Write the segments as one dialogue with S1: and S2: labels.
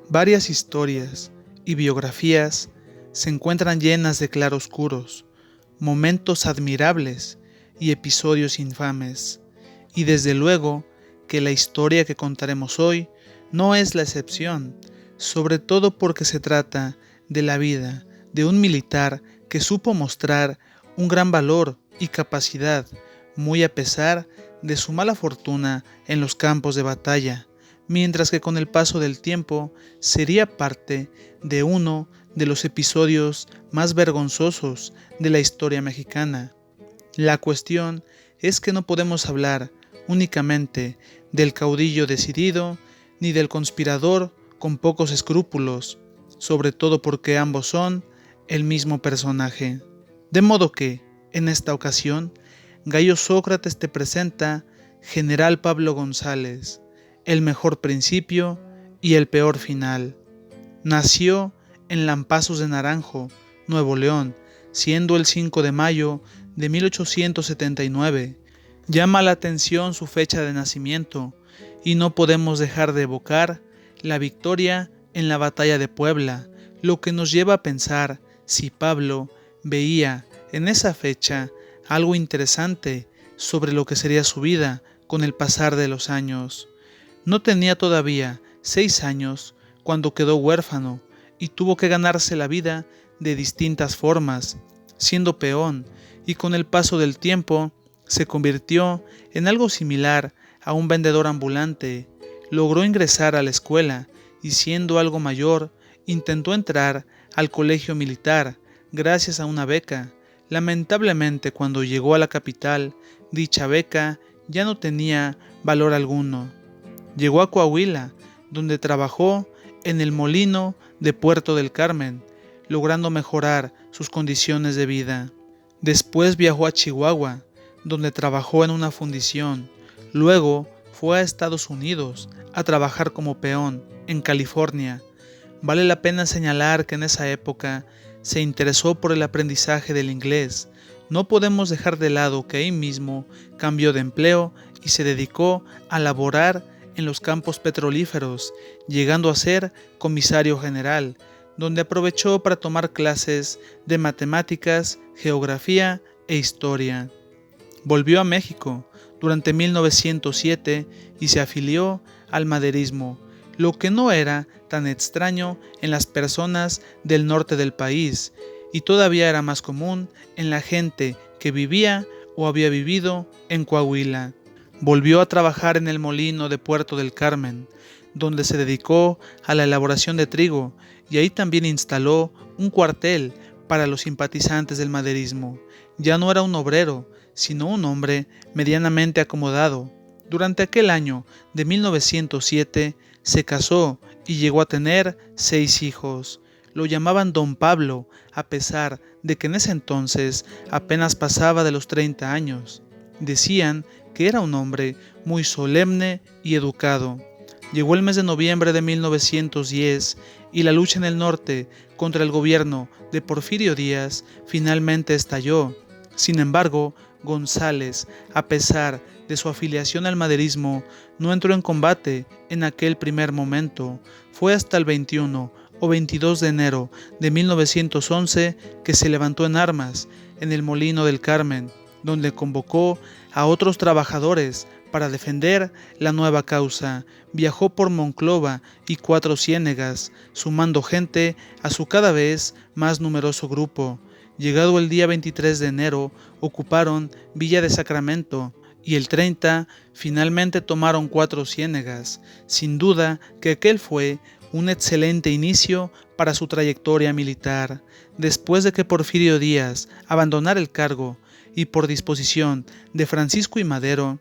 S1: Varias historias y biografías se encuentran llenas de claroscuros, momentos admirables y episodios infames. Y desde luego que la historia que contaremos hoy no es la excepción, sobre todo porque se trata de la vida de un militar que supo mostrar un gran valor y capacidad, muy a pesar de su mala fortuna en los campos de batalla, mientras que con el paso del tiempo sería parte de uno de los episodios más vergonzosos de la historia mexicana. La cuestión es que no podemos hablar únicamente del caudillo decidido ni del conspirador con pocos escrúpulos, sobre todo porque ambos son el mismo personaje. De modo que, en esta ocasión, Gallo Sócrates te presenta General Pablo González, el mejor principio y el peor final. Nació en Lampazos de Naranjo, Nuevo León, siendo el 5 de mayo de 1879. Llama la atención su fecha de nacimiento y no podemos dejar de evocar la victoria en la batalla de Puebla, lo que nos lleva a pensar si Pablo veía en esa fecha algo interesante sobre lo que sería su vida con el pasar de los años. No tenía todavía 6 años cuando quedó huérfano y tuvo que ganarse la vida de distintas formas, siendo peón, y con el paso del tiempo se convirtió en algo similar a un vendedor ambulante. Logró ingresar a la escuela y siendo algo mayor, intentó entrar al colegio militar gracias a una beca. Lamentablemente, cuando llegó a la capital, dicha beca ya no tenía valor alguno. Llegó a Coahuila, donde trabajó en el molino de Puerto del Carmen, logrando mejorar sus condiciones de vida. Después viajó a Chihuahua, donde trabajó en una fundición. Luego fue a Estados Unidos a trabajar como peón en California. Vale la pena señalar que en esa época se interesó por el aprendizaje del inglés. No podemos dejar de lado que ahí mismo cambió de empleo y se dedicó a laborar en los campos petrolíferos, llegando a ser comisario general, donde aprovechó para tomar clases de matemáticas, geografía e historia. Volvió a México durante 1907 y se afilió al maderismo, lo que no era tan extraño en las personas del norte del país y todavía era más común en la gente que vivía o había vivido en Coahuila. Volvió a trabajar en el molino de Puerto del Carmen, donde se dedicó a la elaboración de trigo y ahí también instaló un cuartel para los simpatizantes del maderismo. Ya no era un obrero, sino un hombre medianamente acomodado. Durante aquel año de 1907 se casó y llegó a tener 6 hijos. Lo llamaban Don Pablo, a pesar de que en ese entonces apenas pasaba de los 30 años. Decían que era un hombre muy solemne y educado. Llegó el mes de noviembre de 1910 y la lucha en el norte contra el gobierno de Porfirio Díaz finalmente estalló. Sin embargo, González, a pesar de su afiliación al maderismo, no entró en combate en aquel primer momento. Fue hasta el 21 o 22 de enero de 1911 que se levantó en armas en el Molino del Carmen, donde convocó a otros trabajadores para defender la nueva causa. Viajó por Monclova y Cuatro Ciénegas, sumando gente a su cada vez más numeroso grupo. Llegado el día 23 de enero, ocuparon Villa de Sacramento y el 30 finalmente tomaron Cuatro Ciénegas. Sin duda que aquel fue un excelente inicio para su trayectoria militar. Después de que Porfirio Díaz abandonara el cargo y por disposición de Francisco I. Madero,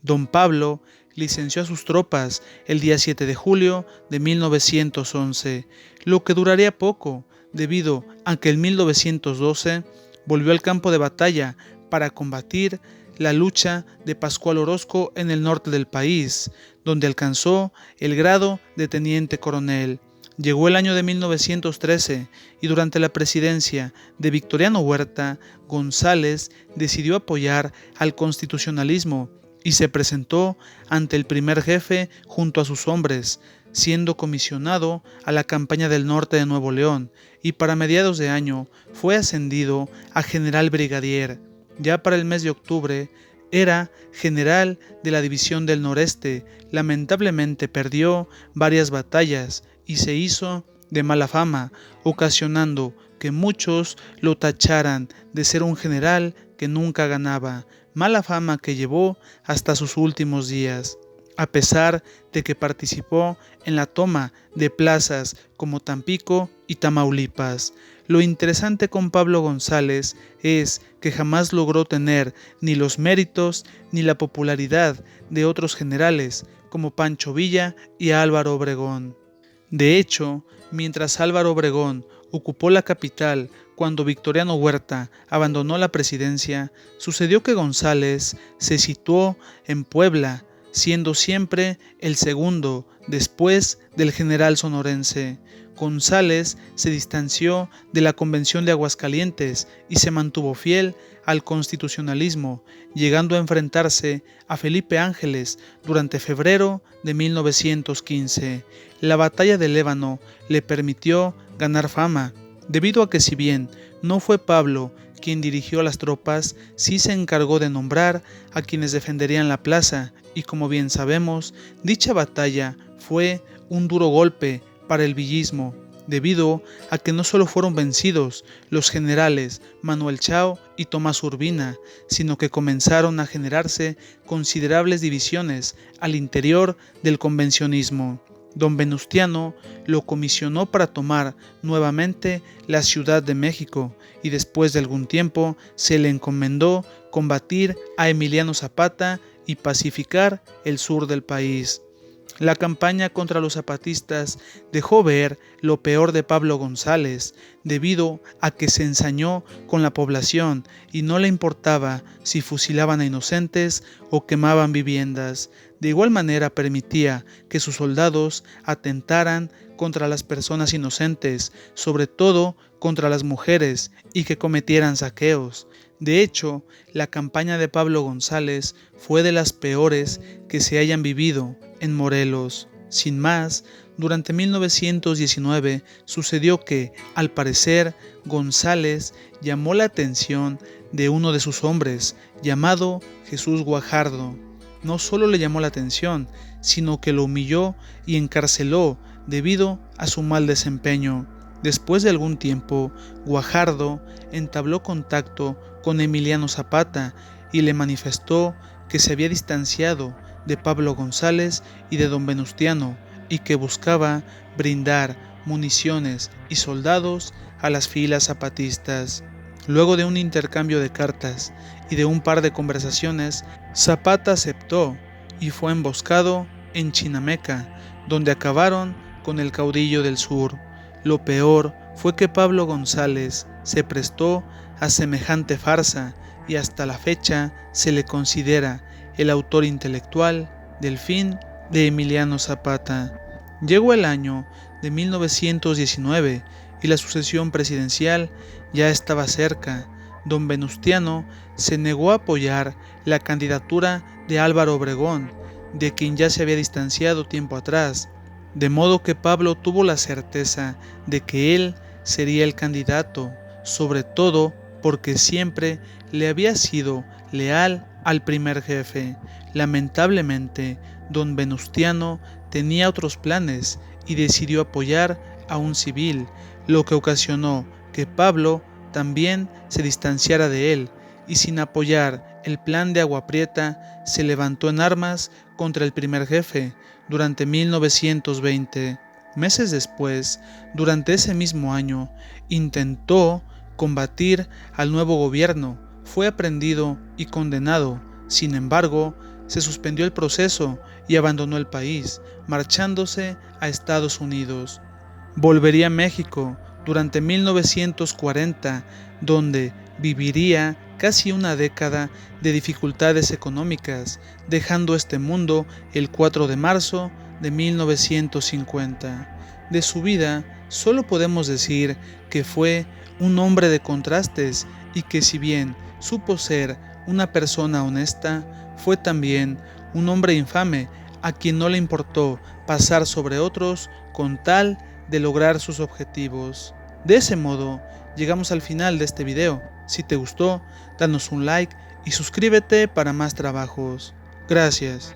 S1: Don Pablo licenció a sus tropas el día 7 de julio de 1911, lo que duraría poco, debido a que en 1912 volvió al campo de batalla para combatir la lucha de Pascual Orozco en el norte del país, donde alcanzó el grado de teniente coronel. Llegó el año de 1913 y durante la presidencia de Victoriano Huerta, González decidió apoyar al constitucionalismo y se presentó ante el primer jefe junto a sus hombres. siendo comisionado a la campaña del norte de Nuevo León, y para mediados de año fue ascendido a general brigadier. Ya para el mes de octubre era general de la División del Noreste. Lamentablemente perdió varias batallas y se hizo de mala fama, ocasionando que muchos lo tacharan de ser un general que nunca ganaba, mala fama que llevó hasta sus últimos días. A pesar de que participó en la toma de plazas como Tampico y Tamaulipas. Lo interesante con Pablo González es que jamás logró tener ni los méritos ni la popularidad de otros generales como Pancho Villa y Álvaro Obregón. De hecho, mientras Álvaro Obregón ocupó la capital cuando Victoriano Huerta abandonó la presidencia, sucedió que González se situó en Puebla, siendo siempre el segundo después del general sonorense. González se distanció de la Convención de Aguascalientes y se mantuvo fiel al constitucionalismo, llegando a enfrentarse a Felipe Ángeles durante febrero de 1915. La batalla de Lébano le permitió ganar fama, debido a que si bien no fue Pablo quien dirigió las tropas, sí se encargó de nombrar a quienes defenderían la plaza, y como bien sabemos, dicha batalla fue un duro golpe para el villismo, debido a que no solo fueron vencidos los generales Manuel Chao y Tomás Urbina, sino que comenzaron a generarse considerables divisiones al interior del convencionismo. Don Venustiano lo comisionó para tomar nuevamente la Ciudad de México y después de algún tiempo se le encomendó combatir a Emiliano Zapata y pacificar el sur del país. La campaña contra los zapatistas dejó ver lo peor de Pablo González, debido a que se ensañó con la población y no le importaba si fusilaban a inocentes o quemaban viviendas. De igual manera permitía que sus soldados atentaran contra las personas inocentes, sobre todo contra las mujeres, y que cometieran saqueos. De hecho, la campaña de Pablo González fue de las peores que se hayan vivido en Morelos. Sin más, durante 1919 sucedió que, al parecer, González llamó la atención de uno de sus hombres, llamado Jesús Guajardo. No solo le llamó la atención, sino que lo humilló y encarceló debido a su mal desempeño. Después de algún tiempo, Guajardo entabló contacto con Emiliano Zapata y le manifestó que se había distanciado de Pablo González y de don Venustiano y que buscaba brindar municiones y soldados a las filas zapatistas. Luego de un intercambio de cartas y de un par de conversaciones, Zapata aceptó y fue emboscado en Chinameca, donde acabaron con el caudillo del sur. Lo peor fue que Pablo González se prestó a semejante farsa y hasta la fecha se le considera el autor intelectual del fin de Emiliano Zapata. Llegó el año de 1919 y la sucesión presidencial ya estaba cerca. Don Venustiano se negó a apoyar la candidatura de Álvaro Obregón, de quien ya se había distanciado tiempo atrás, de modo que Pablo tuvo la certeza de que él sería el candidato, sobre todo porque siempre le había sido leal al primer jefe. Lamentablemente, don Venustiano tenía otros planes y decidió apoyar a un civil, lo que ocasionó que Pablo también se distanciara de él y sin apoyar el plan de Agua Prieta se levantó en armas contra el primer jefe durante 1920. Meses después, durante ese mismo año, intentó combatir al nuevo gobierno, fue aprehendido y condenado. Sin embargo, se suspendió el proceso y abandonó el país, marchándose a Estados Unidos. Volvería a México durante 1940, donde viviría casi una década de dificultades económicas, dejando este mundo el 4 de marzo de 1950. De su vida solo podemos decir que fue un hombre de contrastes y que si bien supo ser una persona honesta, fue también un hombre infame a quien no le importó pasar sobre otros con tal de lograr sus objetivos. De ese modo, llegamos al final de este video. Si te gustó, danos un like y suscríbete para más trabajos. Gracias.